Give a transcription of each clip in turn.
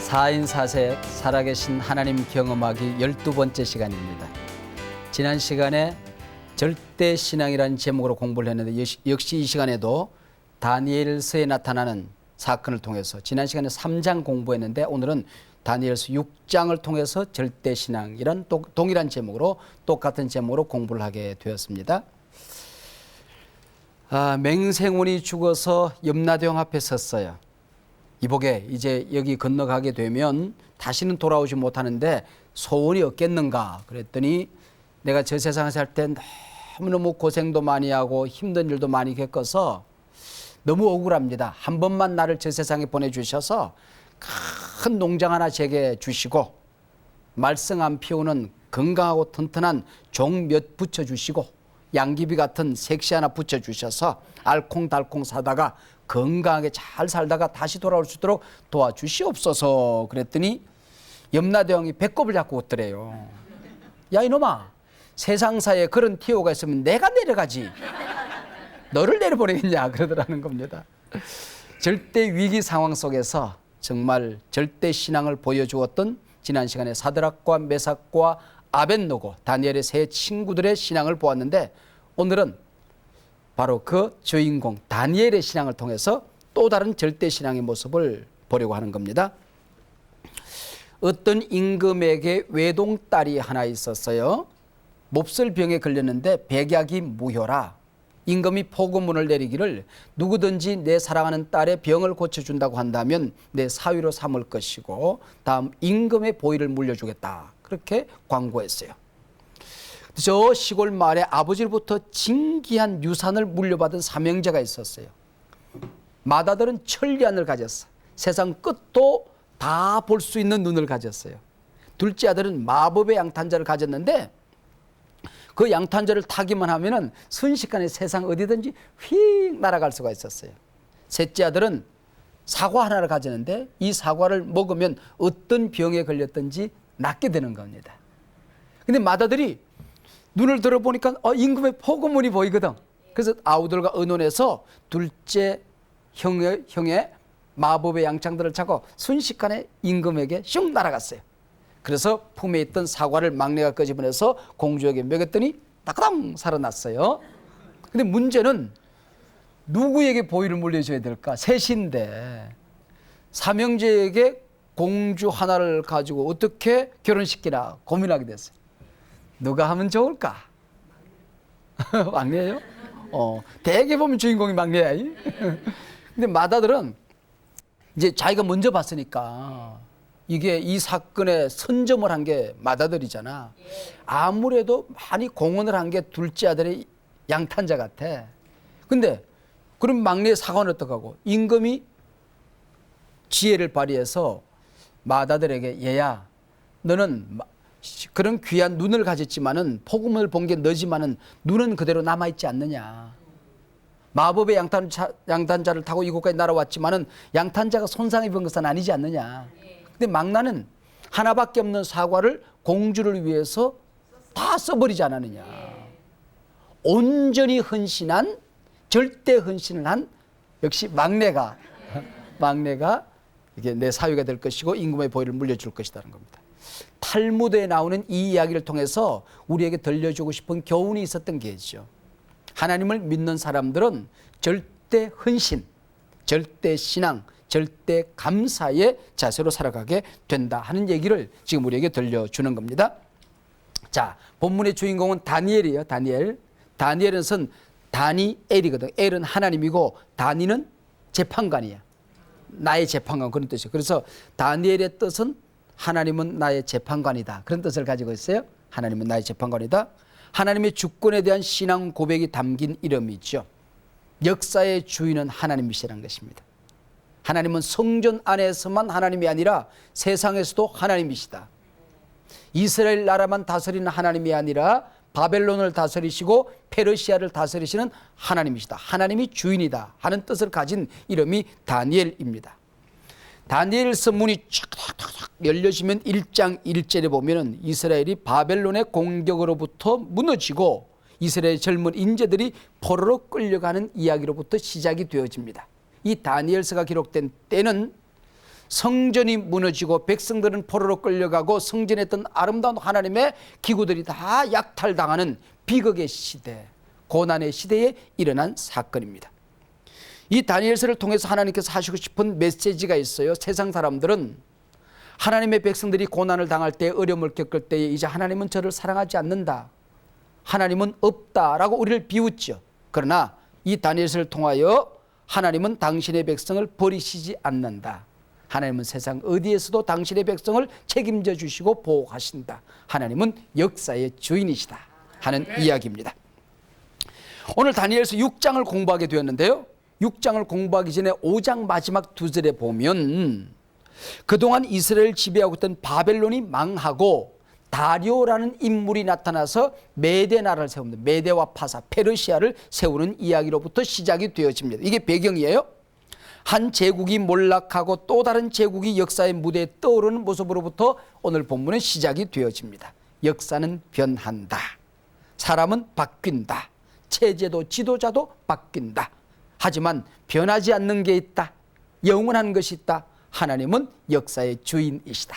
4인4색 살아계신 하나님 경험하기 12번째 시간입니다. 지난 시간에 절대신앙이라는 제목으로 공부를 했는데 역시 이 시간에도 다니엘서에 나타나는 사건을 통해서 지난 시간에 3장 공부했는데 오늘은 다니엘서 6장을 통해서 절대신앙이란 동일한 제목으로 똑같은 제목으로 공부를 하게 되었습니다. 맹생원이 죽어서 염라대왕 앞에 섰어요. 이복에 이제 여기 건너가게 되면 다시는 돌아오지 못하는데 소원이 없겠는가 그랬더니 내가 저 세상에 살 때 너무너무 고생도 많이 하고 힘든 일도 많이 겪어서 너무 억울합니다. 한 번만 나를 저 세상에 보내주셔서 큰 농장 하나 제게 주시고 말썽 안 피우는 건강하고 튼튼한 종 몇 붙여주시고 양귀비 같은 색시 하나 붙여주셔서 알콩달콩 사다가 건강하게 잘 살다가 다시 돌아올 수 있도록 도와주시옵소서 그랬더니 염라대왕이 배꼽을 잡고 웃더래요. 야 이놈아, 세상사에 그런 티오가 있으면 내가 내려가지 너를 내려보내겠냐 그러더라는 겁니다. 절대 위기 상황 속에서 정말 절대 신앙을 보여주었던 지난 시간에 사드락과 메삭과 아벳노고 다니엘의 세 친구들의 신앙을 보았는데 오늘은 바로 그 주인공 다니엘의 신앙을 통해서 또 다른 절대 신앙의 모습을 보려고 하는 겁니다. 어떤 임금에게 외동딸이 하나 있었어요. 몹쓸 병에 걸렸는데 백약이 무효라. 임금이 포고문을 내리기를 누구든지 내 사랑하는 딸의 병을 고쳐준다고 한다면 내 사위로 삼을 것이고 다음 임금의 보위를 물려주겠다. 그렇게 광고했어요. 저 시골 마을에 아버지로부터 진귀한 유산을 물려받은 사명자가 있었어요. 맏아들은 천리안을 가졌어. 세상 끝도 다 볼 수 있는 눈을 가졌어요. 둘째 아들은 마법의 양탄자를 가졌는데 그 양탄자를 타기만 하면은 순식간에 세상 어디든지 휙 날아갈 수가 있었어요. 셋째 아들은 사과 하나를 가졌는데 이 사과를 먹으면 어떤 병에 걸렸든지 낫게 되는 겁니다. 근데 맏아들이 눈을 들어보니까 임금의 포고문이 보이거든. 그래서 아우들과 의논해서 둘째 형의 마법의 양창들을 차고 순식간에 임금에게 슝 날아갔어요. 그래서 품에 있던 사과를 막내가 끄집어내서 공주에게 먹였더니 따까당 살아났어요. 근데 문제는 누구에게 보위를 물려줘야 될까? 셋인데 삼형제에게 공주 하나를 가지고 어떻게 결혼시키나 고민하게 됐어요. 누가 하면 좋을까? 막내예요? 대개 보면 주인공이 막내야. 근데 맏아들은 이제 자기가 먼저 봤으니까 이게 이 사건에 선점을 한 게 맏아들이잖아. 아무래도 많이 공헌을 한 게 둘째 아들의 양탄자 같아. 근데 그럼 막내의 사과는 어떡하고? 임금이 지혜를 발휘해서 맏아들에게 얘야 너는 그런 귀한 눈을 가졌지만은 폭음을 본 게 너지만은 눈은 그대로 남아있지 않느냐. 마법의 양탄자를 타고 이곳까지 날아왔지만은 양탄자가 손상 입은 것은 아니지 않느냐. 근데 막나는 하나밖에 없는 사과를 공주를 위해서 다 써버리지 않았느냐. 온전히 헌신한 절대 헌신을 한 역시 막내가 이게 내 사위가 될 것이고 임금의 보위를 물려줄 것이라는 겁니다. 탈무드에 나오는 이 이야기를 통해서 우리에게 들려주고 싶은 교훈이 있었던 게죠. 하나님을 믿는 사람들은 절대 헌신, 절대 신앙, 절대 감사의 자세로 살아가게 된다 하는 얘기를 지금 우리에게 들려주는 겁니다. 자, 본문의 주인공은 다니엘이에요. 다니엘은 선 다니엘이거든. 엘은 하나님이고 다니는 재판관이야. 나의 재판관 그런 뜻이에요. 그래서 다니엘의 뜻은 하나님은 나의 재판관이다. 그런 뜻을 가지고 있어요. 하나님은 나의 재판관이다. 하나님의 주권에 대한 신앙 고백이 담긴 이름이죠. 역사의 주인은 하나님이시라는 것입니다. 하나님은 성전 안에서만 하나님이 아니라 세상에서도 하나님이시다. 이스라엘 나라만 다스리는 하나님이 아니라 바벨론을 다스리시고 페르시아를 다스리시는 하나님이시다. 하나님이 주인이다 하는 뜻을 가진 이름이 다니엘입니다. 다니엘서 문이 쫙쫙쫙 열려지면 1장 1절에 보면은 이스라엘이 바벨론의 공격으로부터 무너지고 이스라엘 젊은 인재들이 포로로 끌려가는 이야기로부터 시작이 되어집니다. 이 다니엘서가 기록된 때는 성전이 무너지고 백성들은 포로로 끌려가고 성전에 있던 아름다운 하나님의 기구들이 다 약탈당하는 비극의 시대, 고난의 시대에 일어난 사건입니다. 이 다니엘서를 통해서 하나님께서 하시고 싶은 메시지가 있어요. 세상 사람들은 하나님의 백성들이 고난을 당할 때, 어려움을 겪을 때에 이제 하나님은 저를 사랑하지 않는다, 하나님은 없다라고 우리를 비웃죠. 그러나 이 다니엘서를 통하여 하나님은 당신의 백성을 버리시지 않는다. 하나님은 세상 어디에서도 당신의 백성을 책임져 주시고 보호하신다. 하나님은 역사의 주인이시다 하는 이야기입니다. 오늘 다니엘서 6장을 공부하게 되었는데요. 6장을 공부하기 전에 5장 마지막 두 절에 보면 그동안 이스라엘 지배하고 있던 바벨론이 망하고 다리오라는 인물이 나타나서 메대 나라를 세웁니다. 메대와 파사, 페르시아를 세우는 이야기로부터 시작이 되어집니다. 이게 배경이에요. 한 제국이 몰락하고 또 다른 제국이 역사의 무대에 떠오르는 모습으로부터 오늘 본문은 시작이 되어집니다. 역사는 변한다. 사람은 바뀐다. 체제도 지도자도 바뀐다. 하지만 변하지 않는 게 있다. 영원한 것이 있다. 하나님은 역사의 주인이시다.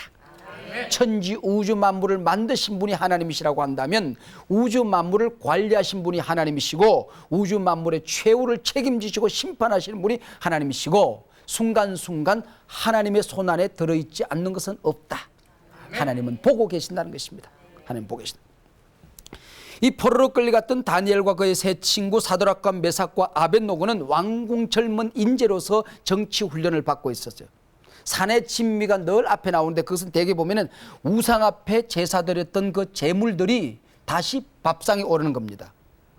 천지 우주 만물을 만드신 분이 하나님이시라고 한다면 우주 만물을 관리하신 분이 하나님이시고 우주 만물의 최후를 책임지시고 심판하시는 분이 하나님이시고 순간순간 하나님의 손안에 들어있지 않는 것은 없다. 하나님은 보고 계신다는 것입니다. 하나님 보고 계신다. 이 포로로 끌려갔던 다니엘과 그의 세 친구 사드락과 메삭과 아벳노고는 왕궁 젊은 인재로서 정치 훈련을 받고 있었어요. 산의 진미가 늘 앞에 나오는데 그것은 대개 보면은 우상 앞에 제사 드렸던 그 제물들이 다시 밥상에 오르는 겁니다.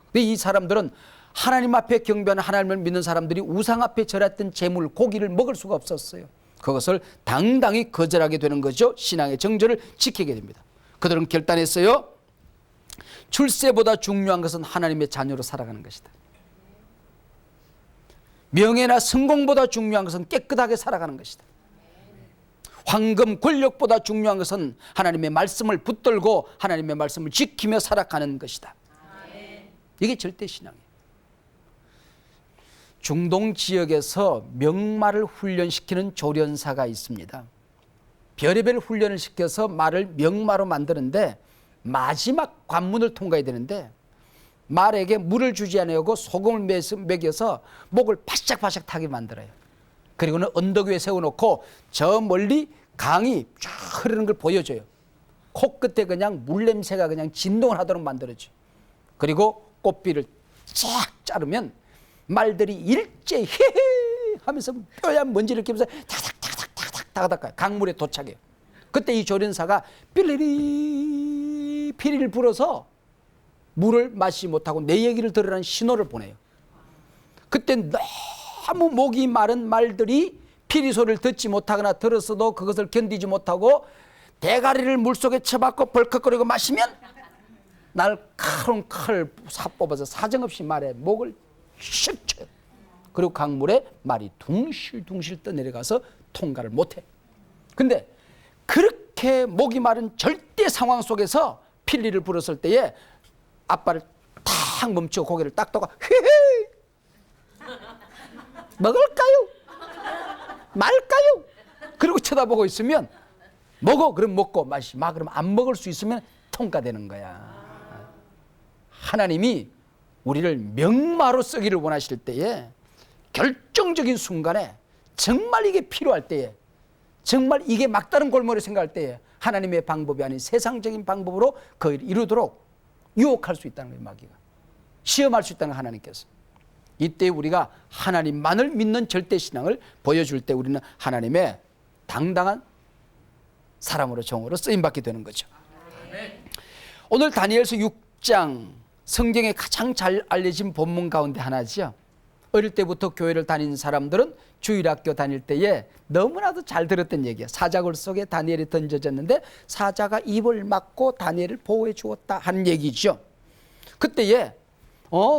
근데 이 사람들은 하나님 앞에 경배하는 하나님을 믿는 사람들이 우상 앞에 절했던 제물, 고기를 먹을 수가 없었어요. 그것을 당당히 거절하게 되는 거죠. 신앙의 정절을 지키게 됩니다. 그들은 결단했어요. 출세보다 중요한 것은 하나님의 자녀로 살아가는 것이다. 명예나 성공보다 중요한 것은 깨끗하게 살아가는 것이다. 황금, 권력보다 중요한 것은 하나님의 말씀을 붙들고 하나님의 말씀을 지키며 살아가는 것이다. 이게 절대신앙이에요. 중동 지역에서 명말을 훈련시키는 조련사가 있습니다. 별의별 훈련을 시켜서 말을 명마로 만드는데 마지막 관문을 통과해야 되는데 말에게 물을 주지 않고 소금을 먹여서 목을 바싹바싹 타게 만들어요. 그리고는 언덕 위에 세워놓고 저 멀리 강이 쫙 흐르는 걸 보여줘요. 코끝에 그냥 물냄새가 그냥 진동을 하도록 만들어줘. 그리고 꽃비를 쫙 자르면 말들이 일제히 헤헤 하면서 뼈야 먼지를 끼면서 탁탁탁탁탁탁 닦아요. 강물에 도착해요. 그때 이 조련사가 피리를 불어서 물을 마시지 못하고 내 얘기를 들으라는 신호를 보내요. 그때 너무 목이 마른 말들이 피리 소리를 듣지 못하거나 들었어도 그것을 견디지 못하고 대가리를 물속에 쳐박고 벌컥거리고 마시면 날카로운 칼을 뽑아서 사정없이 말에 목을 슉 쳐요. 그리고 강물에 말이 둥실둥실 떠내려가서 통과를 못해. 근데 그렇게 목이 마른 절대 상황 속에서 필리를 불었을 때에 앞발을 탁 멈추고 고개를 딱 떠가 헤헤 먹을까요? 말까요? 그리고 쳐다보고 있으면 먹어 그럼 먹고 마시 마 그럼 안 먹을 수 있으면 통과되는 거야. 하나님이 우리를 명마로 쓰기를 원하실 때에 결정적인 순간에 정말 이게 필요할 때에 정말 이게 막다른 골머리 생각할 때에 하나님의 방법이 아닌 세상적인 방법으로 그 일을 이루도록 유혹할 수 있다는 거예요. 마귀가 시험할 수 있다는 하나님께서. 이때 우리가 하나님만을 믿는 절대신앙을 보여줄 때 우리는 하나님의 당당한 사람으로 종으로 쓰임받게 되는 거죠. 오늘 다니엘서 6장 성경에 가장 잘 알려진 본문 가운데 하나죠. 어릴 때부터 교회를 다닌 사람들은 주일학교 다닐 때에 너무나도 잘 들었던 얘기야. 사자굴 속에 다니엘이 던져졌는데 사자가 입을 막고 다니엘을 보호해 주었다 하는 얘기죠. 그때에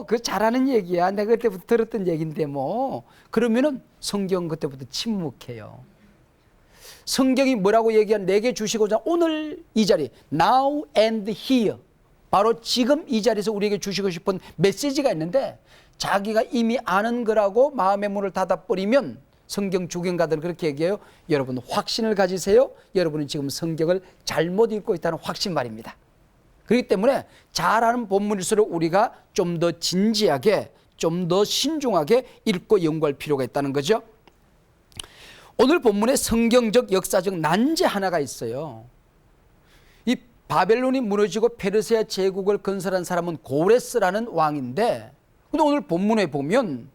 그 잘하는 얘기야. 내가 그때부터 들었던 얘기인데 뭐 그러면은 성경 그때부터 침묵해요. 성경이 뭐라고 얘기한 내게 주시고자 오늘 이 자리 now and here 바로 지금 이 자리에서 우리에게 주시고 싶은 메시지가 있는데 자기가 이미 아는 거라고 마음의 문을 닫아버리면 성경 주경가들은 그렇게 얘기해요. 여러분 확신을 가지세요. 여러분은 지금 성경을 잘못 읽고 있다는 확신 말입니다. 그렇기 때문에 잘 아는 본문일수록 우리가 좀 더 진지하게, 좀 더 신중하게 읽고 연구할 필요가 있다는 거죠. 오늘 본문에 성경적 역사적 난제 하나가 있어요. 이 바벨론이 무너지고 페르시아 제국을 건설한 사람은 고레스라는 왕인데, 근데 오늘 본문에 보면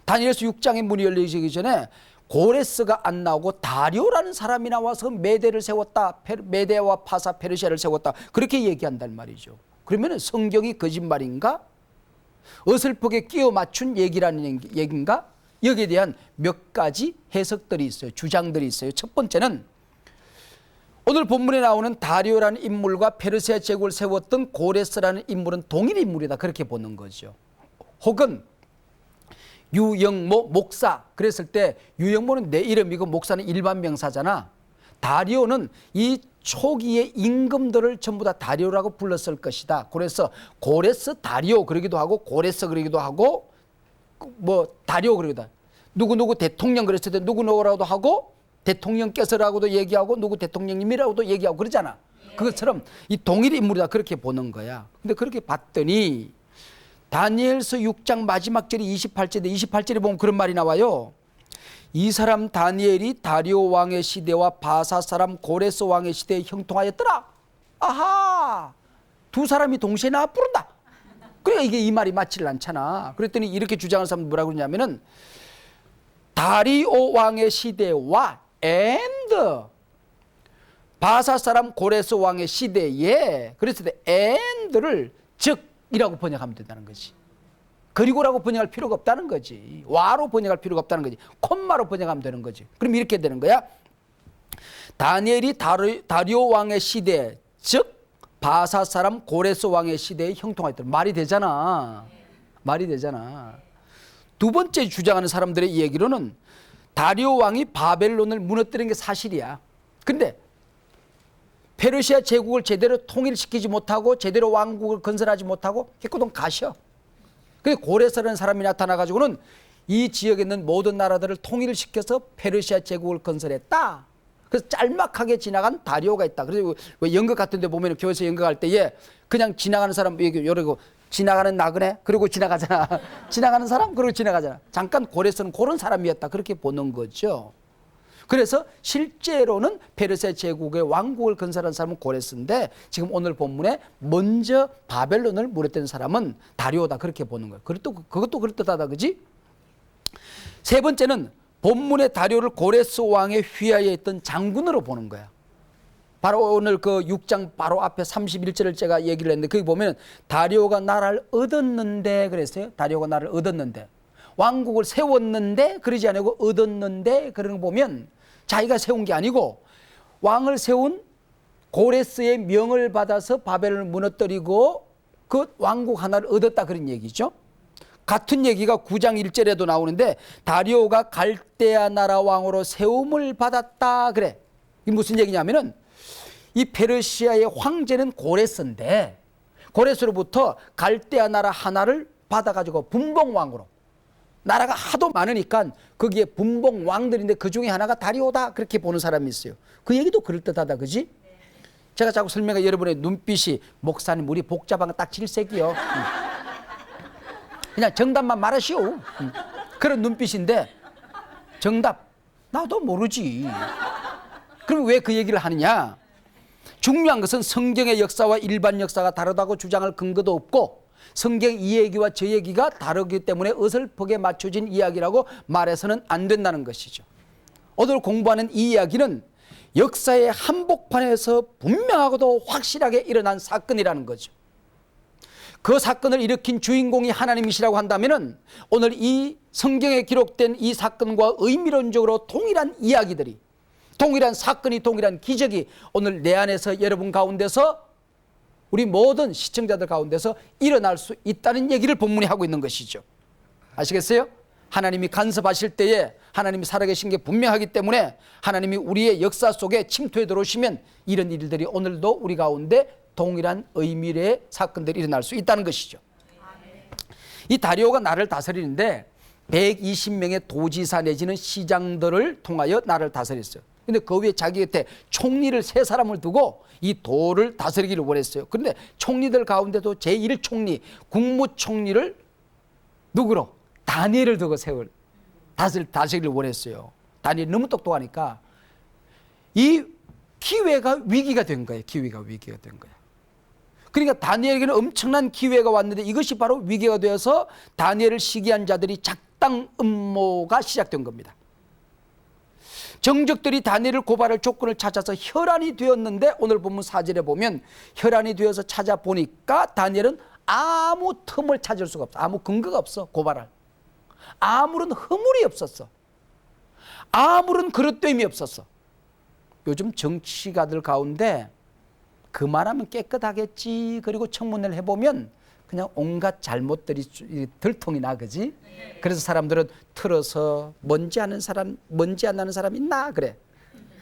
다니엘서 6장의 문이 열리기 전에 고레스가 안 나오고 다리오라는 사람이 나와서 메대를 세웠다. 메대와 파사 페르시아를 세웠다. 그렇게 얘기한단 말이죠. 그러면 성경이 거짓말인가? 어설프게 끼워 맞춘 얘기라는 얘기인가? 여기에 대한 몇 가지 해석들이 있어요. 주장들이 있어요. 첫 번째는 오늘 본문에 나오는 다리오라는 인물과 페르시아 제국을 세웠던 고레스라는 인물은 동일 인물이다. 그렇게 보는 거죠. 혹은 유영모 목사 그랬을 때 유영모는 내 이름이고 목사는 일반 명사잖아. 다리오는 이 초기의 임금들을 전부 다 다리오라고 불렀을 것이다. 그래서 고레스 다리오 그러기도 하고 고레스 그러기도 하고 뭐 다리오 그러기도 하고 누구누구 대통령 그랬을 때 누구누구라고도 하고 대통령께서라고도 얘기하고 누구 대통령님이라고도 얘기하고 그러잖아. 그것처럼 이 동일 인물이다 그렇게 보는 거야. 근데 그렇게 봤더니 다니엘서 6장 마지막 절이 28절인데 28절에 보면 그런 말이 나와요. 이 사람 다니엘이 다리오 왕의 시대와 바사 사람 고레스 왕의 시대에 형통하였더라. 아하, 두 사람이 동시에 나와 부른다. 그러니까 이게 이 말이 맞지를 않잖아. 그랬더니 이렇게 주장하는 사람은 뭐라고 그러냐면은 다리오 왕의 시대와 and 바사 사람 고레스 왕의 시대에 그랬을 때 and를 즉이라고 번역하면 된다는 거지. 그리고라고 번역할 필요가 없다는 거지. 와로 번역할 필요가 없다는 거지. 콤마로 번역하면 되는 거지. 그럼 이렇게 되는 거야. 다니엘이 다리오 왕의 시대, 즉 바사 사람 고레스 왕의 시대에 형통하였다. 말이 되잖아. 말이 되잖아. 두 번째 주장하는 사람들의 얘기로는 다리오 왕이 바벨론을 무너뜨린 게 사실이야. 근데 페르시아 제국을 제대로 통일시키지 못하고 제대로 왕국을 건설하지 못하고 깨끗한 가셔. 그래서 고레스라는 사람이 나타나가지고는 이 지역에 있는 모든 나라들을 통일시켜서 페르시아 제국을 건설했다. 그래서 짤막하게 지나간 다리오가 있다. 그래서 왜 연극 같은 데 보면 교회에서 연극할 때에 그냥 지나가는 사람 이러고 지나가는 나그네 그리고 지나가잖아. 지나가는 사람 그리고 지나가잖아. 잠깐 고레스는 그런 사람이었다. 그렇게 보는 거죠. 그래서 실제로는 페르시아 제국의 왕국을 건설한 사람은 고레스인데 지금 오늘 본문에 먼저 바벨론을 무너뜨린 사람은 다리오다. 그렇게 보는 거예요. 그것도 그렇듯하다. 그지? 세 번째는 본문의 다리오를 고레스 왕의 휘하에 있던 장군으로 보는 거야. 바로 오늘 그 6장 바로 앞에 31절을 제가 얘기를 했는데 거기 보면 다리오가 나라를 얻었는데 그랬어요. 다리오가 나라를 얻었는데 왕국을 세웠는데 그러지 않고 얻었는데 그런 거 보면 자기가 세운 게 아니고 왕을 세운 고레스의 명을 받아서 바벨론을 무너뜨리고 그 왕국 하나를 얻었다 그런 얘기죠. 같은 얘기가 9장 1절에도 나오는데 다리오가 갈대아 나라 왕으로 세움을 받았다 그래. 이게 무슨 얘기냐면은 이 페르시아의 황제는 고레스인데 고레스로부터 갈대아 나라 하나를 받아가지고 분봉왕으로 나라가 하도 많으니까 거기에 분봉 왕들인데 그 중에 하나가 다리오다 그렇게 보는 사람이 있어요. 그 얘기도 그럴듯하다. 그지? 제가 자꾸 설명해 여러분의 눈빛이 목사님 우리 복잡한 거 딱 질색이요. 그냥 정답만 말하시오. 그런 눈빛인데 정답 나도 모르지. 그럼 왜 그 얘기를 하느냐? 중요한 것은 성경의 역사와 일반 역사가 다르다고 주장할 근거도 없고 성경 이 얘기와 저 얘기가 다르기 때문에 어설프게 맞춰진 이야기라고 말해서는 안 된다는 것이죠. 오늘 공부하는 이 이야기는 역사의 한복판에서 분명하고도 확실하게 일어난 사건이라는 거죠. 그 사건을 일으킨 주인공이 하나님이시라고 한다면 오늘 이 성경에 기록된 이 사건과 의미론적으로 동일한 이야기들이 동일한 사건이 동일한 기적이 오늘 내 안에서 여러분 가운데서 우리 모든 시청자들 가운데서 일어날 수 있다는 얘기를 본문이 하고 있는 것이죠. 아시겠어요? 하나님이 간섭하실 때에 하나님이 살아계신 게 분명하기 때문에 하나님이 우리의 역사 속에 침투해 들어오시면 이런 일들이 오늘도 우리 가운데 동일한 의미의 사건들이 일어날 수 있다는 것이죠. 이 다리오가 나라를 다스리는데 120명의 도지사 내지는 시장들을 통하여 나라를 다스렸어요. 근데 그 위에 자기 곁에 총리를 3사람을 두고 이 도를 다스리기를 원했어요. 그런데 총리들 가운데도 제1총리, 국무총리를 누구로? 다니엘을 두고 다스리기를 원했어요. 다니엘이 너무 똑똑하니까 이 기회가 위기가 된 거예요. 기회가 위기가 된 거예요. 그러니까 다니엘에게는 엄청난 기회가 왔는데 이것이 바로 위기가 되어서 다니엘을 시기한 자들이 작당 음모가 시작된 겁니다. 정적들이 다니엘을 고발할 조건을 찾아서 혈안이 되었는데 오늘 본문 4절에 보면 혈안이 되어서 찾아보니까 다니엘은 아무 틈을 찾을 수가 없어. 아무 근거가 없어. 고발할. 아무런 허물이 없었어. 아무런 그릇됨이 없었어. 요즘 정치가들 가운데 그만하면 깨끗하겠지. 그리고 청문회를 해보면 그냥 온갖 잘못들이 들통이 나, 그지? 그래서 사람들은 틀어서 먼지 안 나는 사람 있나? 그래.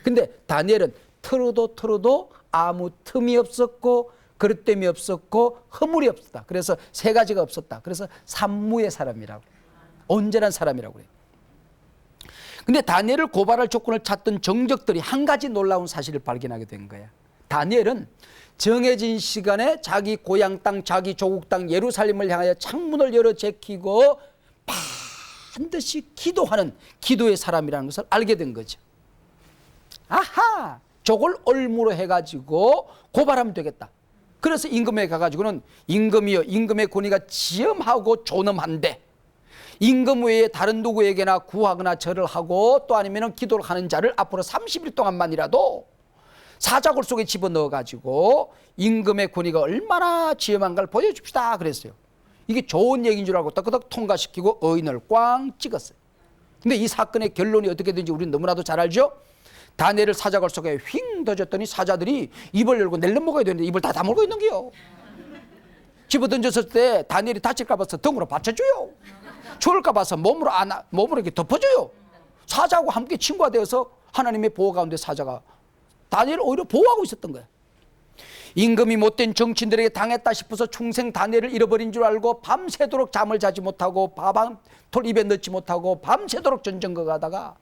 근데 다니엘은 틀어도 아무 틈이 없었고 그릇됨이 없었고 허물이 없었다. 그래서 3가지가 없었다. 그래서 산무의 사람이라고. 온전한 사람이라고 그래. 근데 다니엘을 고발할 조건을 찾던 정적들이 한 가지 놀라운 사실을 발견하게 된 거야. 다니엘은 정해진 시간에 자기 고향 땅, 자기 조국 땅 예루살렘을 향하여 창문을 열어 제키고 반드시 기도하는 기도의 사람이라는 것을 알게 된 거죠. 아하! 저걸 올무로 해가지고 고발하면 되겠다. 그래서 임금에 가가지고는 임금이여, 임금의 권위가 지엄하고 존엄한데 임금 외에 다른 누구에게나 구하거나 절을 하고 또 아니면 기도를 하는 자를 앞으로 30일 동안만이라도 사자굴 속에 집어넣어가지고 임금의 권위가 얼마나 지엄한가를 보여줍시다 그랬어요. 이게 좋은 얘기인 줄 알고 떡떡 통과시키고 어인을 꽝 찍었어요. 근데 이 사건의 결론이 어떻게 된지 우리는 너무나도 잘 알죠. 다니엘을 사자굴 속에 휙 던졌더니 사자들이 입을 열고 낼름 먹어야 되는데 입을 다 다물고 있는 거요. 집어 던졌을 때 다니엘이 다칠까 봐서 등으로 받쳐줘요. 죽을까 봐서 몸으로 이렇게 덮어줘요. 사자하고 함께 친구가 되어서 하나님의 보호 가운데 사자가 다니엘을 오히려 보호하고 있었던 거야. 임금이 못된 정치인들에게 당했다 싶어서 충생 다니엘을 잃어버린 줄 알고 밤새도록 잠을 자지 못하고 밥 한 톨 입에 넣지 못하고 밤새도록 전전거 가다가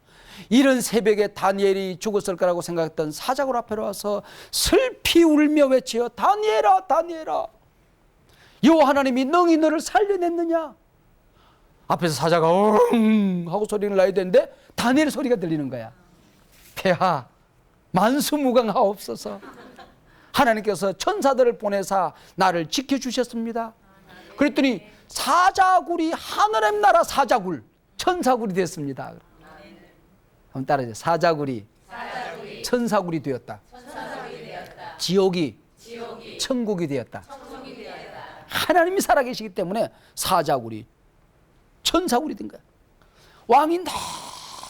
이런 새벽에 다니엘이 죽었을 거라고 생각했던 사자굴 앞에 와서 슬피 울며 외치어 다니엘아 다니엘아 여호와 하나님이 능히 너를 살려냈느냐. 앞에서 사자가 엉 하고 소리를 나야 되는데 다니엘 소리가 들리는 거야. 폐하 만수무강하옵소서. 하나님께서 천사들을 보내사 나를 지켜주셨습니다. 그랬더니 사자굴이 하늘의 나라 사자굴 천사굴이 됐습니다. 한번 따라해요. 사자굴이 천사굴이 되었다. 지옥이 천국이 되었다. 하나님이 살아계시기 때문에 사자굴이 천사굴이 된 거야. 왕이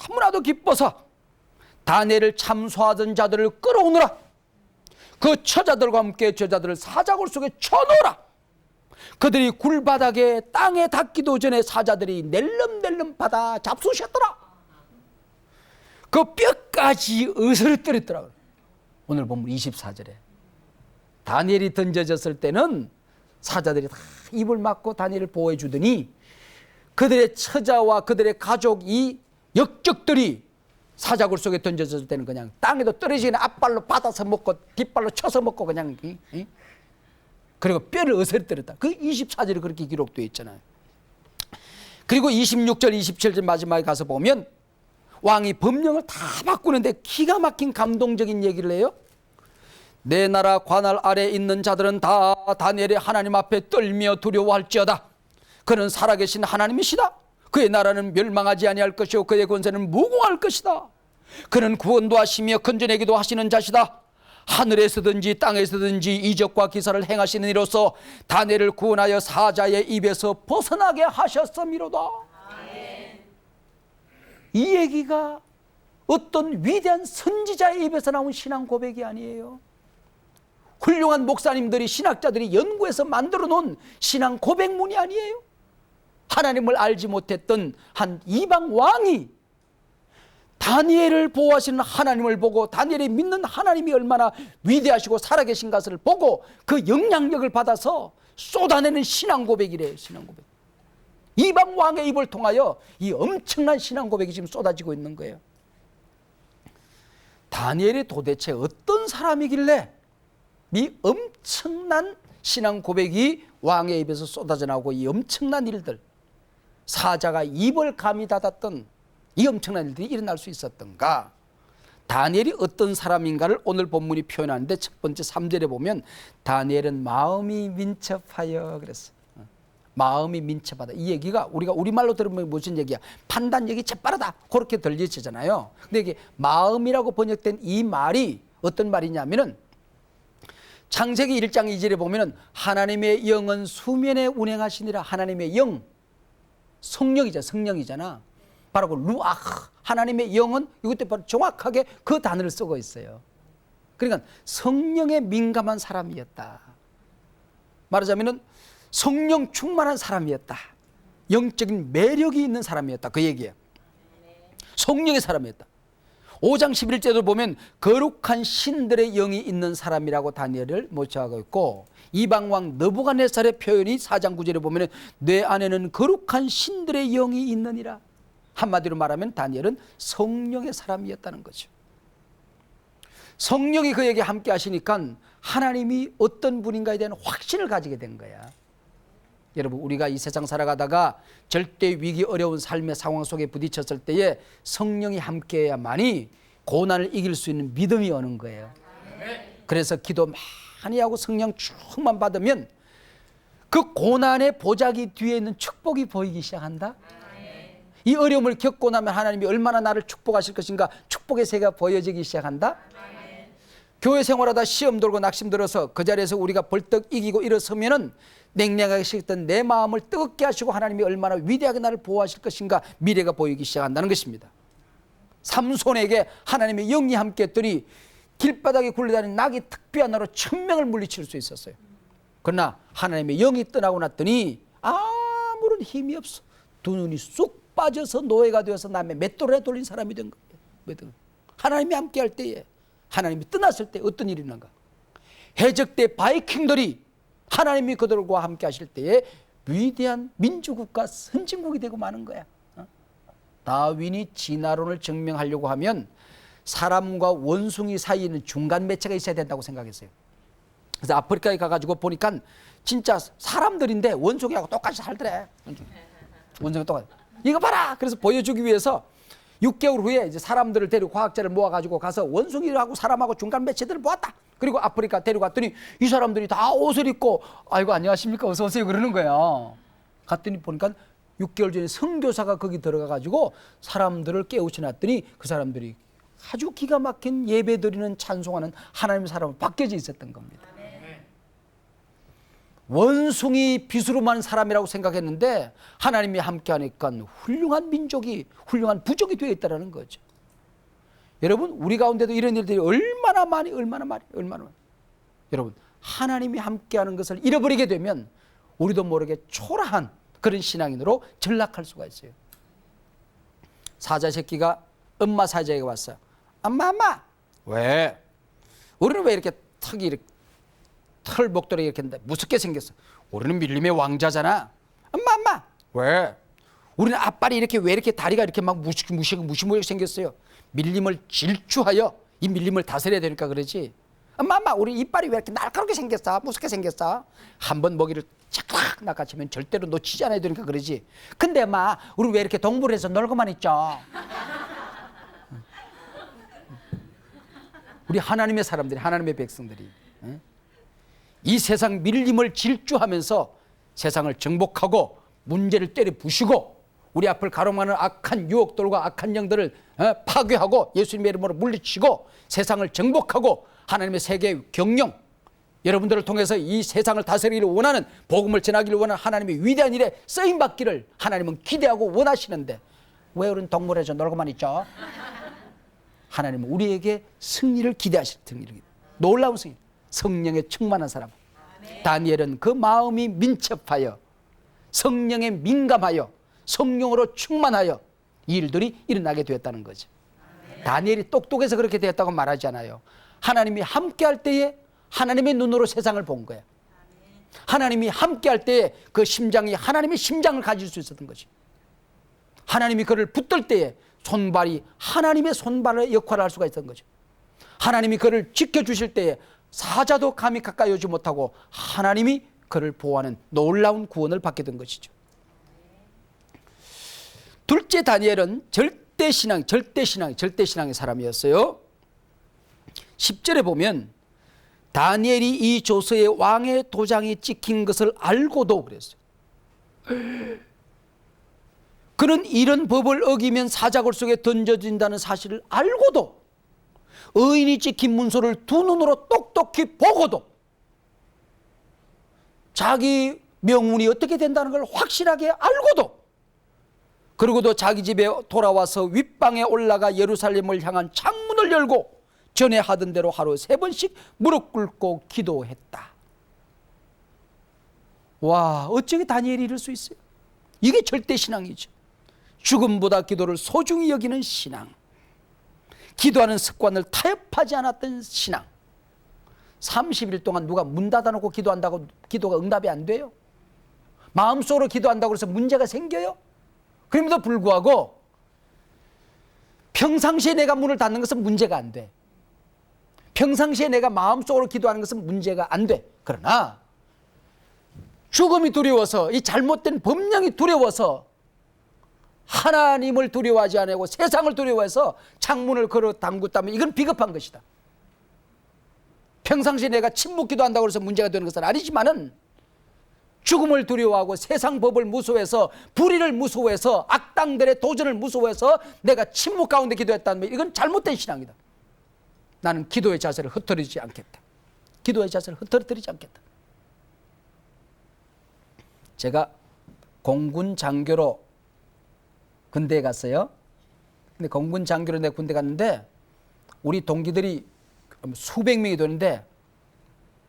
너무나도 기뻐서 다니엘을 참소하던 자들을 끌어오느라 그 처자들과 함께 저자들을 사자굴 속에 쳐넣으라. 그들이 굴바닥에 땅에 닿기도 전에 사자들이 낼름낼름 받아 잡수셨더라. 그 뼈까지 으스러뜨렸더라. 오늘 보면 24절에 다니엘이 던져졌을 때는 사자들이 다 입을 막고 다니엘을 보호해 주더니 그들의 처자와 그들의 가족 이 역적들이 사자굴 속에 던져졌을 때는 그냥 땅에도 떨어지는 앞발로 받아서 먹고 뒷발로 쳐서 먹고 그냥 그리고 뼈를 어스러뜨렸다. 그 24절에 그렇게 기록되어 있잖아요. 그리고 26절 27절 마지막에 가서 보면 왕이 법령을 다 바꾸는데 기가 막힌 감동적인 얘기를 해요. 내 나라 관할 아래에 있는 자들은 다 다니엘의 하나님 앞에 떨며 두려워할지어다. 그는 살아계신 하나님이시다. 그의 나라는 멸망하지 아니할 것이요 그의 권세는 무궁할 것이다. 그는 구원도 하시며 건져내기도 하시는 자시다. 하늘에서든지 땅에서든지 이적과 기사를 행하시는 이로써 다니엘을 구원하여 사자의 입에서 벗어나게 하셨음이로다. 이 얘기가 어떤 위대한 선지자의 입에서 나온 신앙 고백이 아니에요. 훌륭한 목사님들이 신학자들이 연구해서 만들어 놓은 신앙 고백문이 아니에요. 하나님을 알지 못했던 한 이방 왕이 다니엘을 보호하시는 하나님을 보고 다니엘이 믿는 하나님이 얼마나 위대하시고 살아계신 것을 보고 그 영향력을 받아서 쏟아내는 신앙 고백이래요. 신앙 고백. 이방 왕의 입을 통하여 이 엄청난 신앙 고백이 지금 쏟아지고 있는 거예요. 다니엘이 도대체 어떤 사람이길래 이 엄청난 신앙 고백이 왕의 입에서 쏟아져 나오고 이 엄청난 일들, 사자가 입을 감히 닫았던 이 엄청난 일들이 일어날 수 있었던가? 다니엘이 어떤 사람인가를 오늘 본문이 표현하는데 첫 번째 3절에 보면 다니엘은 마음이 민첩하여 그랬어. 마음이 민첩하다. 이 얘기가 우리가 우리말로 들으면 무슨 얘기야? 판단력이 재빠르다. 그렇게 들리잖아요. 근데 이게 마음이라고 번역된 이 말이 어떤 말이냐면은 창세기 1장 2절에 보면은 하나님의 영은 수면에 운행하시니라. 하나님의 영, 성령이잖아. 바로 그 루아흐, 하나님의 영은 이것도 바로 정확하게 그 단어를 쓰고 있어요. 그러니까 성령에 민감한 사람이었다. 말하자면은 성령 충만한 사람이었다. 영적인 매력이 있는 사람이었다. 그 얘기예요. 성령의 사람이었다. 5장 11절도 보면 거룩한 신들의 영이 있는 사람이라고 다니엘을 모처하고 있고, 이방왕 느부갓네살의 표현이 4장 9절에 보면 내 안에는 거룩한 신들의 영이 있느니라. 한마디로 말하면 다니엘은 성령의 사람이었다는 거죠. 성령이 그에게 함께 하시니까 하나님이 어떤 분인가에 대한 확신을 가지게 된 거야. 여러분, 우리가 이 세상 살아가다가 절대 위기 어려운 삶의 상황 속에 부딪혔을 때에 성령이 함께해야만이 고난을 이길 수 있는 믿음이 오는 거예요. 그래서 기도 많이 하고 성령 충만 받으면 그 고난의 보자기 뒤에 있는 축복이 보이기 시작한다. 이 어려움을 겪고 나면 하나님이 얼마나 나를 축복하실 것인가, 축복의 세계가 보여지기 시작한다. 교회 생활하다 시험 들고 낙심 들어서 그 자리에서 우리가 벌떡 이기고 일어서면은 냉랭하게 식던 내 마음을 뜨겁게 하시고 하나님이 얼마나 위대하게 나를 보호하실 것인가 미래가 보이기 시작한다는 것입니다. 삼손에게 하나님의 영이 함께 했더니 길바닥에 굴러다니는 낙이 특비한 나로 1000명을 물리칠 수 있었어요. 그러나 하나님의 영이 떠나고 났더니 아무런 힘이 없어. 두 눈이 쑥 빠져서 노예가 되어서 남의 맷돌에 돌린 사람이 된 거예요. 하나님이 함께 할 때에, 하나님이 떠났을 때 어떤 일이 있는가? 해적대 바이킹들이 하나님이 그들과 함께 하실 때에 위대한 민주국가 선진국이 되고 마는 거야. 다윈이 진화론을 증명하려고 하면 사람과 원숭이 사이에 있는 중간 매체가 있어야 된다고 생각했어요. 그래서 아프리카에 가가지고 보니까 진짜 사람들인데 원숭이하고 똑같이 살더래. 원숭이 똑같이. 이거 봐라. 그래서 보여주기 위해서 6개월 후에 이제 사람들을 데리고 과학자를 모아가지고 가서 원숭이하고 사람하고 중간 매체들을 모았다. 그리고 아프리카 데려갔더니 이 사람들이 다 옷을 입고 아이고 안녕하십니까 어서 오세요 그러는 거예요. 갔더니 보니까 6개월 전에 선교사가 거기 들어가가지고 사람들을 깨우쳐 놨더니 그 사람들이 아주 기가 막힌 예배 드리는 찬송하는 하나님의 사람으로 바뀌어져 있었던 겁니다. 원숭이 빗으로만 사람이라고 생각했는데 하나님이 함께 하니까 훌륭한 민족이, 훌륭한 부족이 되어 있다는 거죠. 여러분, 우리 가운데도 이런 일들이 얼마나 많이. 여러분, 하나님이 함께하는 것을 잃어버리게 되면 우리도 모르게 초라한 그런 신앙인으로 전락할 수가 있어요. 사자 새끼가 엄마 사자에게 왔어요. 엄마. 왜? 우리는 왜 이렇게 턱이 이렇게 털 목도리 이렇게 무섭게 생겼어? 우리는 밀림의 왕자잖아. 엄마. 왜? 우리는 앞발이 이렇게 왜 이렇게 다리가 이렇게 막 무시무시하게 생겼어요? 밀림을 질주하여 이 밀림을 다스려야 되니까 그러지. 엄마, 우리 이빨이 왜 이렇게 날카롭게 생겼어? 무섭게 생겼어? 한번 먹이를 착 낚아채면 절대로 놓치지 않아야 되니까 그러지. 근데 엄마, 우리 왜 이렇게 동물에서 놀고만 있죠? 우리 하나님의 사람들이, 하나님의 백성들이 이 세상 밀림을 질주하면서 세상을 정복하고 문제를 때려 부수고 우리 앞을 가로막는 악한 유혹들과 악한 영들을 파괴하고 예수님의 이름으로 물리치고 세상을 정복하고 하나님의 세계 경영, 여러분들을 통해서 이 세상을 다스리기를 원하는, 복음을 전하기를 원하는 하나님의 위대한 일에 쓰임받기를 하나님은 기대하고 원하시는데 왜 우리는 동물에서 놀고만 있죠? 하나님은 우리에게 승리를 기대하실 승리를, 놀라운 승리, 성령에 충만한 사람. 다니엘은 그 마음이 민첩하여 성령에 민감하여 성령으로 충만하여 이 일들이 일어나게 되었다는 거죠. 다니엘이 똑똑해서 그렇게 되었다고 말하지 않아요. 하나님이 함께 할 때에 하나님의 눈으로 세상을 본 거야. 하나님이 함께할 때에 그 심장이 하나님의 심장을 가질 수 있었던 것이. 하나님이 그를 붙들 때에 손발이 하나님의 손발의 역할을 할 수가 있었던 거죠. 하나님이 그를 지켜주실 때에 사자도 감히 가까이 오지 못하고 하나님이 그를 보호하는 놀라운 구원을 받게 된 것이죠. 둘째 다니엘은 절대신앙의 사람이었어요. 10절에 보면 다니엘이 이 조서에 왕의 도장이 찍힌 것을 알고도 그랬어요. 그는 이런 법을 어기면 사자굴 속에 던져진다는 사실을 알고도 의인이 찍힌 문서를 두 눈으로 똑똑히 보고도 자기 명운이 어떻게 된다는 걸 확실하게 알고도 그리고도 자기 집에 돌아와서 윗방에 올라가 예루살렘을 향한 창문을 열고 전에 하던 대로 하루 3번씩 무릎 꿇고 기도했다. 와, 어떻게 다니엘이 이럴 수 있어요? 이게 절대신앙이죠. 죽음보다 기도를 소중히 여기는 신앙, 기도하는 습관을 타협하지 않았던 신앙. 30일 동안 누가 문 닫아놓고 기도한다고 기도가 응답이 안 돼요? 마음속으로 기도한다고 해서 문제가 생겨요? 그럼에도 불구하고 평상시에 내가 문을 닫는 것은 문제가 안 돼. 평상시에 내가 마음속으로 기도하는 것은 문제가 안 돼. 그러나 죽음이 두려워서, 이 잘못된 법령이 두려워서 하나님을 두려워하지 않고 세상을 두려워해서 창문을 걸어 담궜다면 이건 비겁한 것이다. 평상시에 내가 침묵 기도한다고 해서 문제가 되는 것은 아니지만은 죽음을 두려워하고 세상 법을 무서워해서 불의를 무서워해서 악당들의 도전을 무서워해서 내가 침묵 가운데 기도했다면 이건 잘못된 신앙이다. 나는 기도의 자세를 흩어지지 않겠다. 기도의 자세를 흩어뜨리지 않겠다. 제가 공군 장교로 군대에 갔어요. 근데 공군 장교로 내가 군대 갔는데 우리 동기들이 수백 명이 되는데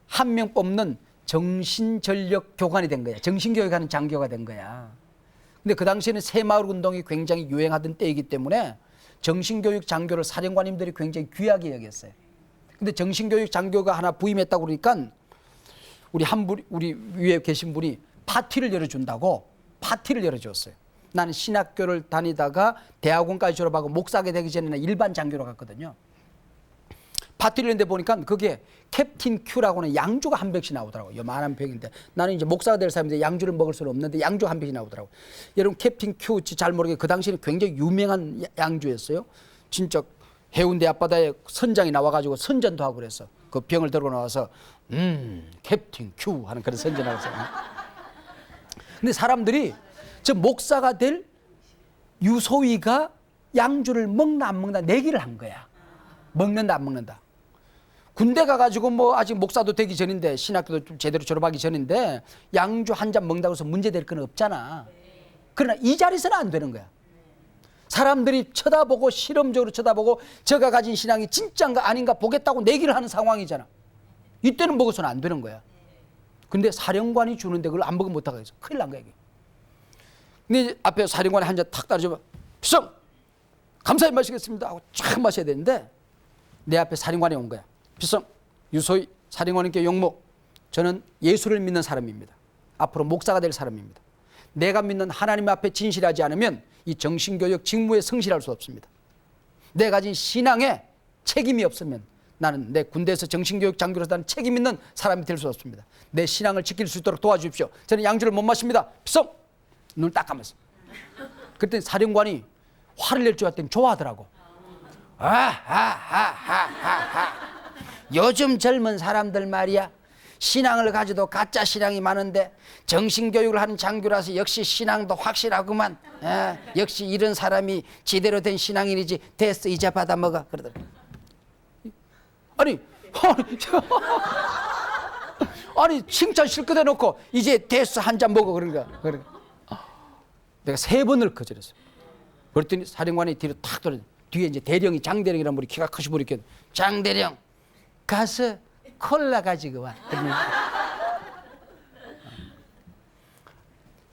한 명 뽑는 정신전력 교관이 된 거야. 정신교육하는 장교가 된 거야. 근데 그 당시에는 새마을 운동이 굉장히 유행하던 때이기 때문에 정신교육 장교를 사령관님들이 굉장히 귀하게 여겼어요. 근데 정신교육 장교가 하나 부임했다고 그러니까 우리 위에 계신 분이 파티를 열어준다고 파티를 열어줬어요. 나는 신학교를 다니다가 대학원까지 졸업하고 목사가 되기 전에는 일반 장교로 갔거든요. 파티를 했는데 보니까 그게 캡틴 큐라고는 양주가 한 병씩 나오더라고요. 요만한 병인데 나는 이제 목사가 될 사람인데 양주를 먹을 수는 없는데 양주 한 병이 나오더라고요. 여러분 캡틴 큐 잘 모르게 그 당시에는 굉장히 유명한 양주였어요. 진짜 해운대 앞바다에 선장이 나와가지고 선전도 하고 그랬어. 그 병을 들고 나와서 캡틴 큐 하는 그런 선전을 했어요. 근데 사람들이 저 목사가 될 유소위가 양주를 먹나 안 먹나 내기를 한 거야. 먹는다 안 먹는다. 군대 가가지고 뭐 아직 목사도 되기 전인데 신학교도 좀 제대로 졸업하기 전인데 양주 한 잔 먹는다고 해서 문제될 건 없잖아. 그러나 이 자리에서는 안 되는 거야. 사람들이 쳐다보고 실험적으로 쳐다보고 저가 가진 신앙이 진짜인가 아닌가 보겠다고 내기를 하는 상황이잖아. 이때는 먹어서는 안 되는 거야. 근데 사령관이 주는데 그걸 안 먹으면 못하게 해서 큰일 난 거야 이게. 근데 앞에 사령관이 한 잔 탁 따라주면 필성 감사히 마시겠습니다 하고 쫙 마셔야 되는데 내 앞에 사령관이 온 거야. 필성 유소희 사령관님께 용모, 저는 예수를 믿는 사람입니다. 앞으로 목사가 될 사람입니다. 내가 믿는 하나님 앞에 진실하지 않으면 이 정신교육 직무에 성실할 수 없습니다. 내가 가진 신앙에 책임이 없으면 나는 내 군대에서 정신교육 장교로서 나는 책임 있는 사람이 될 수 없습니다. 내 신앙을 지킬 수 있도록 도와주십시오. 저는 양주를 못 마십니다. 필성 눈을 딱 감았어. 그랬더니 사령관이 화를 낼 줄 알았더니 좋아하더라고. 요즘 젊은 사람들 말이야 신앙을 가지도 가짜 신앙이 많은데 정신교육을 하는 장교라서 역시 신앙도 확실하구만. 역시 이런 사람이 제대로 된 신앙인이지. 됐어 이제 받아 먹어 그러더라고. 아니 칭찬 실컷 해놓고 이제 됐어 한 잔 먹어 그러니까 내가 3번을 거절했어. 그랬더니 사령관이 뒤로 탁 돌아. 뒤에 이제 대령이 장대령이라는 분이 키가 크신 분이 있거든. 장대령 가서 콜라 가지고 와.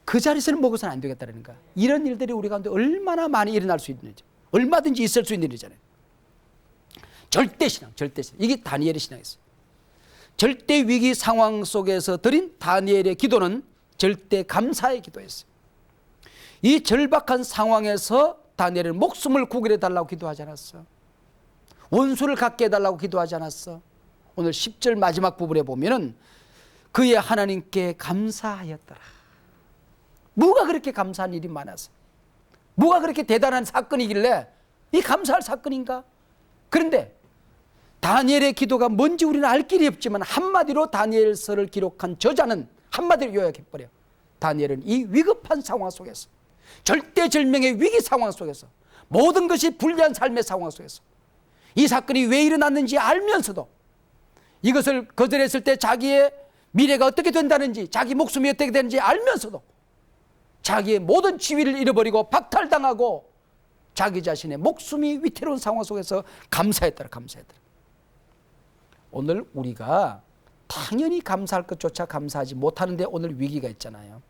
그 자리에서는 먹어서는 안 되겠다는 거야. 이런 일들이 우리 가운데 얼마나 많이 일어날 수 있는지, 얼마든지 있을 수 있는 일이잖아요. 절대신앙. 이게 다니엘의 신앙이었어요. 절대 위기 상황 속에서 드린 다니엘의 기도는 절대 감사의 기도였어요. 이 절박한 상황에서 다니엘은 목숨을 구결해 달라고 기도하지 않았어. 원수를 갖게 해달라고 기도하지 않았어. 오늘 10절 마지막 부분에 보면은 그의 하나님께 감사하였더라. 뭐가 그렇게 감사한 일이 많아서, 뭐가 그렇게 대단한 사건이길래 이 감사할 사건인가? 그런데 다니엘의 기도가 뭔지 우리는 알 길이 없지만 한마디로 다니엘서를 기록한 저자는 한마디로 요약해버려. 다니엘은 이 위급한 상황 속에서, 절대절명의 위기 상황 속에서, 모든 것이 불리한 삶의 상황 속에서 이 사건이 왜 일어났는지 알면서도, 이것을 거절했을 때 자기의 미래가 어떻게 된다는지, 자기 목숨이 어떻게 되는지 알면서도 자기의 모든 지위를 잃어버리고 박탈당하고 자기 자신의 목숨이 위태로운 상황 속에서 감사했더라. 오늘 우리가 당연히 감사할 것조차 감사하지 못하는데 오늘 위기가 있잖아요.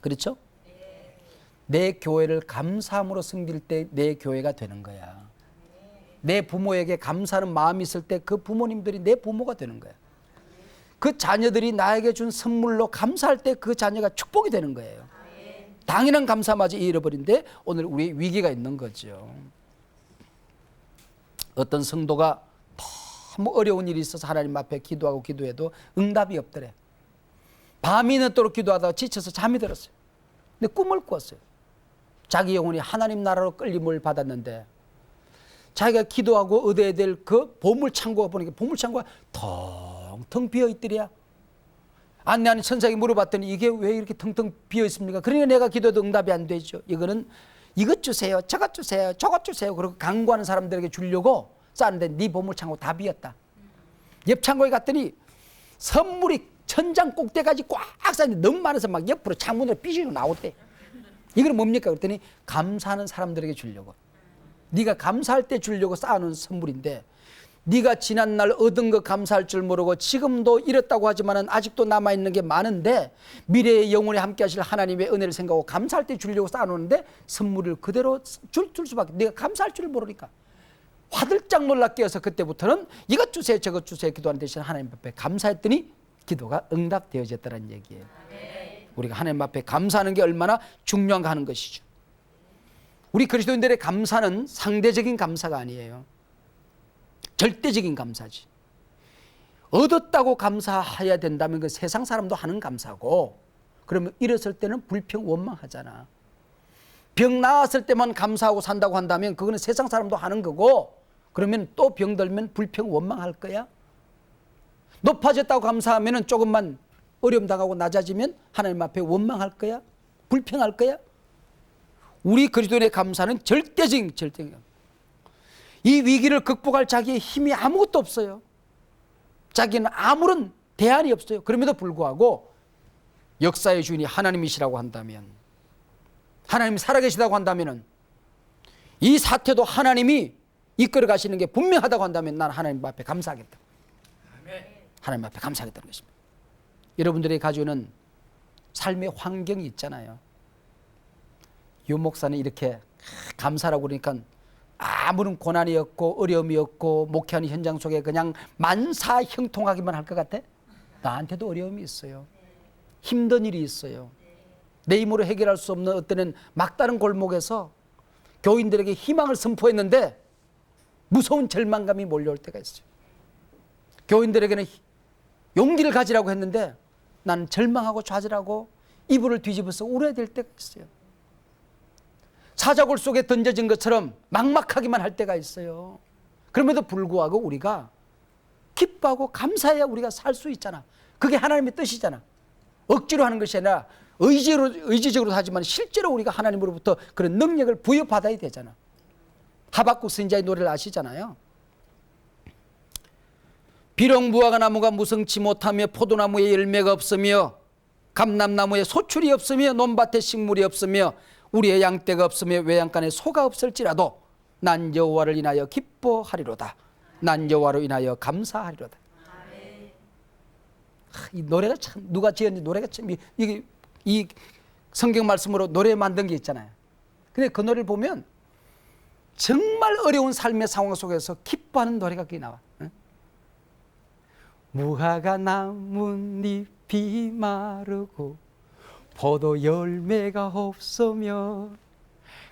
그렇죠? 내 교회를 감사함으로 섬길 때 내 교회가 되는 거야. 내 부모에게 감사하는 마음이 있을 때 그 부모님들이 내 부모가 되는 거야. 그 자녀들이 나에게 준 선물로 감사할 때 그 자녀가 축복이 되는 거예요. 당연한 감사마저 잃어버린데 오늘 우리 위기가 있는 거죠. 어떤 성도가 너무 어려운 일이 있어서 하나님 앞에 기도하고 기도해도 응답이 없더래. 밤이 늦도록 기도하다가 지쳐서 잠이 들었어요. 근데 꿈을 꿨어요. 자기 영혼이 하나님 나라로 끌림을 받았는데 자기가 기도하고 얻어야 될 그 보물창고가 보니까 보물창고가 텅텅 비어있더랴. 안내하는 천사에게 물어봤더니 이게 왜 이렇게 텅텅 비어있습니까? 그러니까 내가 기도해도 응답이 안 되죠. 이거는 이것 주세요, 저것 주세요, 저것 주세요. 그리고 강구하는 사람들에게 주려고 쌓는데 네 보물창고 다 비었다. 옆 창고에 갔더니 선물이 천장 꼭대기까지 꽉 쌓였는데 너무 많아서 막 옆으로 창문으로 삐지고 나왔대. 이건 뭡니까? 그랬더니 감사하는 사람들에게 주려고. 네가 감사할 때 주려고 쌓아놓은 선물인데 네가 지난날 얻은 거 감사할 줄 모르고 지금도 잃었다고 하지만 아직도 남아있는 게 많은데 미래의 영혼에 함께 하실 하나님의 은혜를 생각하고 감사할 때 주려고 쌓아놓는데 선물을 그대로 줄 수밖에, 네가 감사할 줄 모르니까 화들짝 놀라 깨어서 그때부터는 이것 주세요 저것 주세요 기도하는 대신 하나님 앞에 감사했더니 기도가 응답되어졌다는 얘기예요. 우리가 하나님 앞에 감사하는 게 얼마나 중요한가 하는 것이죠. 우리 그리스도인들의 감사는 상대적인 감사가 아니에요. 절대적인 감사지. 얻었다고 감사해야 된다면 그 세상 사람도 하는 감사고, 그러면 잃었을 때는 불평 원망하잖아. 병 나았을 때만 감사하고 산다고 한다면 그거는 세상 사람도 하는 거고, 그러면 또 병 들면 불평 원망할 거야. 높아졌다고 감사하면 조금만 어려움 당하고 낮아지면 하나님 앞에 원망할 거야. 불평할 거야. 우리 그리스도인의 감사는 절대적인. 이 위기를 극복할 자기의 힘이 아무것도 없어요. 자기는 아무런 대안이 없어요. 그럼에도 불구하고 역사의 주인이 하나님이시라고 한다면, 하나님이 살아계시다고 한다면, 이 사태도 하나님이 이끌어 가시는 게 분명하다고 한다면 난 하나님 앞에 감사하겠다. 하나님 앞에 감사하겠다는 것입니다. 여러분들이 가지고 있는 삶의 환경이 있잖아요. 유 목사는 이렇게 감사라고 그러니까 아무런 고난이 없고 어려움이 없고 목회하는 현장 속에 그냥 만사형통하기만 할 것 같아? 나한테도 어려움이 있어요. 힘든 일이 있어요. 내 힘으로 해결할 수 없는 어떤 막다른 골목에서 교인들에게 희망을 선포했는데 무서운 절망감이 몰려올 때가 있어요. 교인들에게는 용기를 가지라고 했는데 나는 절망하고 좌절하고 이불을 뒤집어서 울어야 될 때가 있어요. 사자굴 속에 던져진 것처럼 막막하기만 할 때가 있어요. 그럼에도 불구하고 우리가 기뻐하고 감사해야 우리가 살 수 있잖아. 그게 하나님의 뜻이잖아. 억지로 하는 것이 아니라 의지적으로 하지만 실제로 우리가 하나님으로부터 그런 능력을 부여받아야 되잖아. 하박국 선지자의 노래를 아시잖아요. 비록 무화과 나무가 무성치 못하며 포도나무에 열매가 없으며 감람나무에 소출이 없으며 논밭에 식물이 없으며 우리의 양떼가 없으며 외양간에 소가 없을지라도 난 여호와를 인하여 기뻐하리로다. 난 여호와로 인하여 감사하리로다. 이 노래가 참 누가 지었는지 노래가 참 이 성경 말씀으로 노래 만든 게 있잖아요. 근데 그 노래를 보면 정말 어려운 삶의 상황 속에서 기뻐하는 노래가 거기 나와. 무화과 나뭇잎이 마르고 포도 열매가 없으며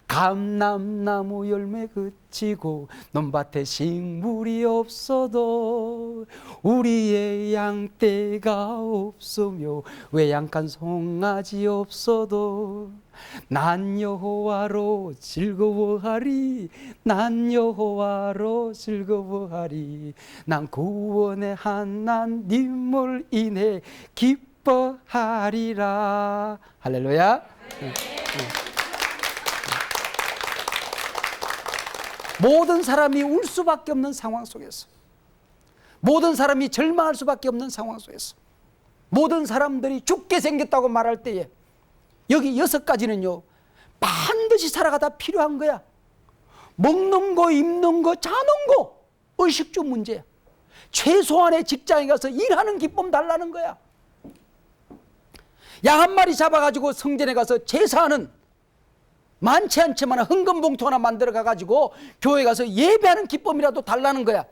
감람나무 열매 그치고 논밭에 식물이 없어도 우리의 양떼가 없으며 외양간 송아지 없어도 난 여호와로 즐거워하리 난 여호와로 즐거워하리 난 구원의 하나님을 인해 기뻐하리라. 할렐루야. 모든 사람이 울 수밖에 없는 상황 속에서, 모든 사람이 절망할 수밖에 없는 상황 속에서, 모든 사람들이 죽게 생겼다고 말할 때에 여기 6가지는요 반드시 살아가다 필요한 거야. 먹는 거, 입는 거, 자는 거, 의식주 문제야. 최소한의 직장에 가서 일하는 기쁨 달라는 거야. 양 한 마리 잡아가지고 성전에 가서 제사하는, 많지 않지만 헌금봉투 하나 만들어 가가지고 교회 가서 예배하는 기쁨이라도 달라는 거야.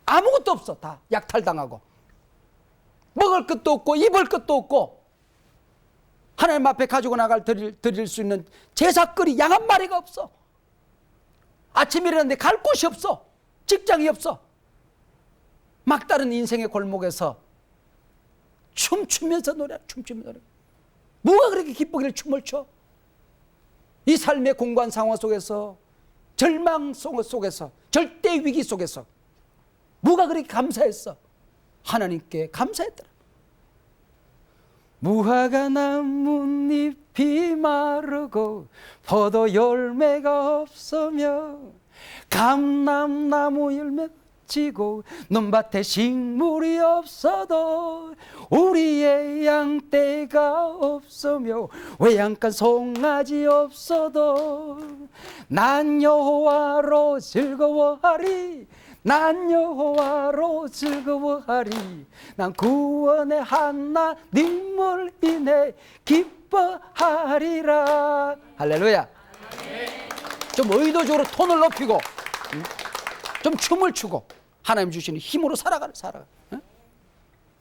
아무것도 없어. 다 약탈당하고 먹을 것도 없고 입을 것도 없고 하나님 앞에 가지고 나갈 드릴 수 있는 제사거리 양 한 마리가 없어. 아침에 일어났는데 갈 곳이 없어. 직장이 없어. 막다른 인생의 골목에서 춤추면서 노래, 춤추면서 노래. 뭐가 그렇게 기쁘기를 춤을 춰? 이 삶의 공고한 상황 속에서, 절망 속에서, 절대 위기 속에서 뭐가 그렇게 감사했어? 하나님께 감사했더라. 무화과 나뭇잎이 마르고 포도 열매가 없으며 감람나무 열매 지고 논밭에 식물이 없어도 우리의 양떼가 없으며 외양간 송아지 없어도 난 여호와로 즐거워하리 난 여호와로 즐거워하리 난 구원의 하나님을 인해 기뻐하리라. 할렐루야. 좀 의도적으로 톤을 높이고 좀 춤을 추고 하나님 주시는 힘으로 살아가.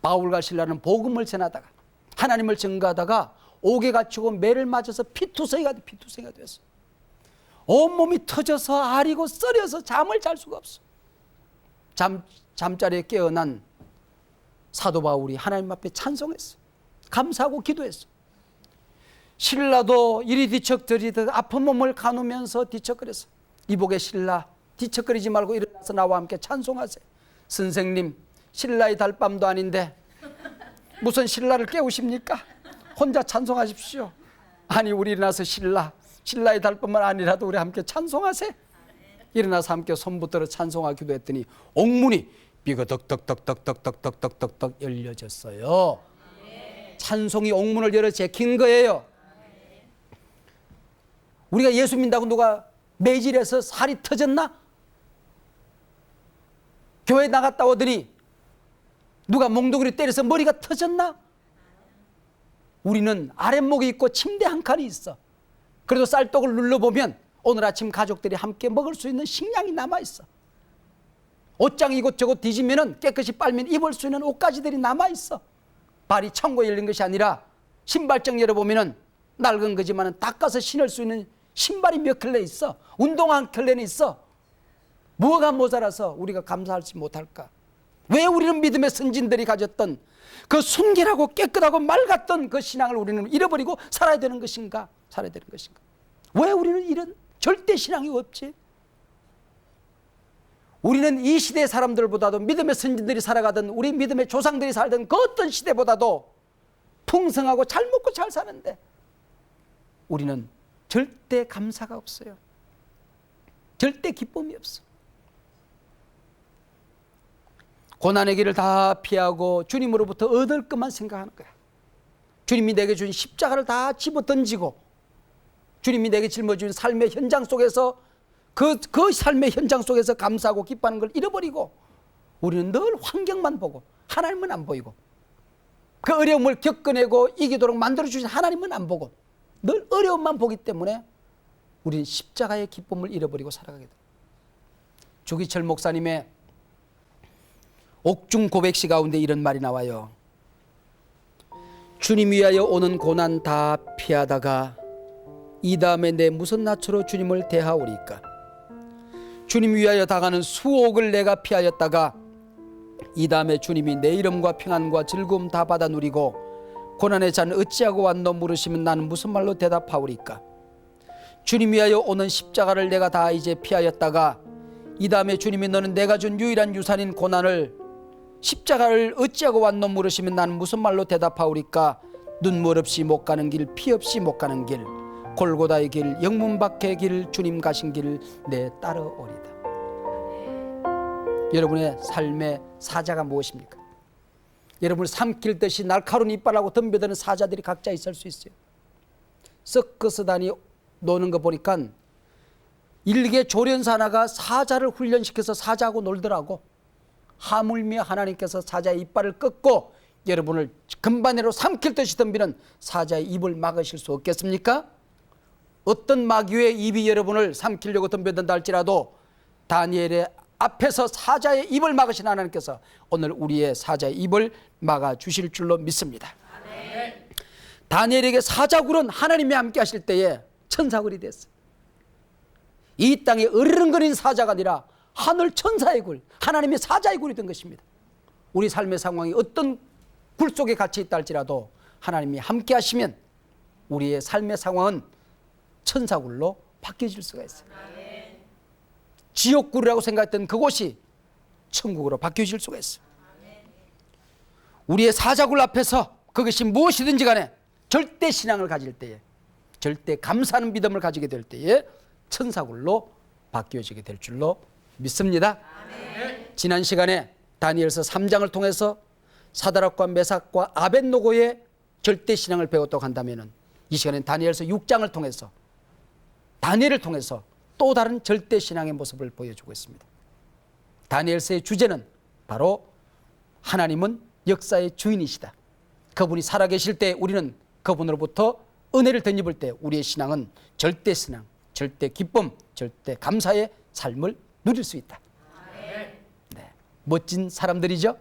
바울과 실라는 복음을 전하다가 하나님을 증거하다가 옥에 갇히고 매를 맞아서 피투성이가 됐어. 온몸이 터져서 아리고 썰여서 잠을 잘 수가 없어. 잠자리에 깨어난 사도 바울이 하나님 앞에 찬송했어. 감사하고 기도했어. 신라도 이리 뒤척저리듯 아픈 몸을 가누면서 뒤척거렸어. 이복의 신라 뒤척거리지 말고 일어나서 나와 함께 찬송하세요. 선생님, 신라의 달밤도 아닌데 무슨 신라를 깨우십니까? 혼자 찬송하십시오. 아니 우리 일어나서 신라의 달밤만 아니라도 우리 함께 찬송하세요. 일어나서 함께 손붙들어 찬송하기도 했더니 옥문이 비거덕덕덕덕덕덕덕덕덕 열려졌어요. 찬송이 옥문을 열어 제킨 거예요. 우리가 예수 믿는다고 누가 매질해서 살이 터졌나? 교회 나갔다 오더니 누가 몽둥이를 때려서 머리가 터졌나? 우리는 아랫목이 있고 침대 한 칸이 있어. 그래도 쌀떡을 눌러보면 오늘 아침 가족들이 함께 먹을 수 있는 식량이 남아있어. 옷장 이곳저곳 뒤지면 깨끗이 빨면 입을 수 있는 옷가지들이 남아있어. 발이 천국에 열린 것이 아니라 신발장 열어보면 낡은 거지만 닦아서 신을 수 있는 신발이 몇 켤레 있어. 운동화 한 켤레는 있어. 뭐가 모자라서 우리가 감사하지 못할까? 왜 우리는 믿음의 선진들이 가졌던 그 순결하고 깨끗하고 맑았던 그 신앙을 우리는 잃어버리고 살아야 되는 것인가? 왜 우리는 이런 절대 신앙이 없지? 우리는 이 시대 사람들보다도 믿음의 선진들이 살아가던 우리 믿음의 조상들이 살던 그 어떤 시대보다도 풍성하고 잘 먹고 잘 사는데 우리는 절대 감사가 없어요. 절대 기쁨이 없어. 고난의 길을 다 피하고 주님으로부터 얻을 것만 생각하는 거야. 주님이 내게 주신 십자가를 다 집어던지고 주님이 내게 짊어진 삶의 현장 속에서 그 삶의 현장 속에서 감사하고 기뻐하는 걸 잃어버리고 우리는 늘 환경만 보고 하나님은 안 보이고 그 어려움을 겪어내고 이기도록 만들어주신 하나님은 안 보고 늘 어려움만 보기 때문에 우리는 십자가의 기쁨을 잃어버리고 살아가게 돼. 주기철 목사님의 옥중 고백시 가운데 이런 말이 나와요. 주님 위하여 오는 고난 다 피하다가 이 다음에 내 무슨 낯으로 주님을 대하오리까. 주님 위하여 당하는 수옥을 내가 피하였다가 이 다음에 주님이 내 이름과 평안과 즐거움 다 받아 누리고 고난의 잔 어찌하고 왔노 물으시면 나는 무슨 말로 대답하오리까. 주님 위하여 오는 십자가를 내가 다 이제 피하였다가 이 다음에 주님이 너는 내가 준 유일한 유산인 고난을 십자가를 어찌하고 왔노 물으시면 나는 무슨 말로 대답하오리까. 눈물 없이 못 가는 길, 피 없이 못 가는 길, 골고다의 길, 영문 밖의 길, 주님 가신 길 내 따라오리다. 여러분의 삶의 사자가 무엇입니까? 여러분을 삼킬 듯이 날카로운 이빨하고 덤벼드는 사자들이 각자 있을 수 있어요. 서커스단이 노는 거 보니까 일개 조련사 하나가 사자를 훈련시켜서 사자하고 놀더라고. 하물며 하나님께서 사자의 이빨을 꺾고 여러분을 금바늘로 삼킬 듯이 덤비는 사자의 입을 막으실 수 없겠습니까? 어떤 마귀의 입이 여러분을 삼키려고 덤벼든다 할지라도 다니엘의 앞에서 사자의 입을 막으신 하나님께서 오늘 우리의 사자의 입을 막아주실 줄로 믿습니다. 아멘. 다니엘에게 사자굴은 하나님이 함께 하실 때에 천사굴이 됐어요. 이 땅에 으르렁거리는 사자가 아니라 하늘 천사의 굴, 하나님의 사자의 굴이 된 것입니다. 우리 삶의 상황이 어떤 굴 속에 갇혀 있다 할지라도 하나님이 함께 하시면 우리의 삶의 상황은 천사굴로 바뀌어질 수가 있어요. 지옥굴이라고 생각했던 그곳이 천국으로 바뀌어질 수가 있어요. 우리의 사자굴 앞에서 그것이 무엇이든지 간에 절대 신앙을 가질 때에, 절대 감사하는 믿음을 가지게 될 때에 천사굴로 바뀌어지게 될 줄로 믿습니다. 지난 시간에 다니엘서 3장을 통해서 사드락과 메삭과 아벳노고의 절대 신앙을 배웠다고 한다면 이 시간엔 다니엘서 6장을 통해서 다니엘을 통해서 또 다른 절대 신앙의 모습을 보여주고 있습니다. 다니엘서의 주제는 바로 하나님은 역사의 주인이시다. 그분이 살아계실 때 우리는 그분으로부터 은혜를 덧입을 때 우리의 신앙은 절대 신앙, 절대 기쁨, 절대 감사의 삶을 누릴 수 있다. 네, 멋진 사람들이죠.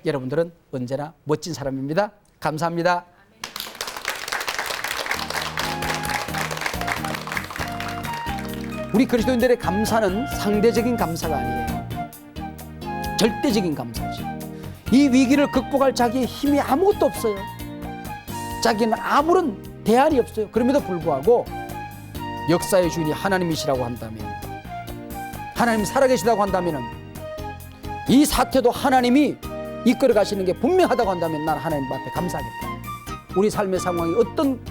여러분들은 언제나 멋진 사람입니다. 감사합니다. 우리 그리스도인들의 감사는 상대적인 감사가 아니에요. 절대적인 감사지. 이 위기를 극복할 자기의 힘이 아무것도 없어요. 자기는 아무런 대안이 없어요. 그럼에도 불구하고 역사의 주인이 하나님이시라고 한다면, 하나님이 살아계시다고 한다면, 이 사태도 하나님이 이끌어 가시는 게 분명하다고 한다면 난 하나님 앞에 감사하겠다. 우리 삶의 상황이 어떤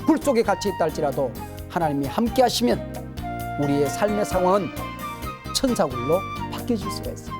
굴 속에 갇혀 있다 할지라도 하나님이 함께 하시면 우리의 삶의 상황은 천사굴로 바뀌어질 수가 있어요.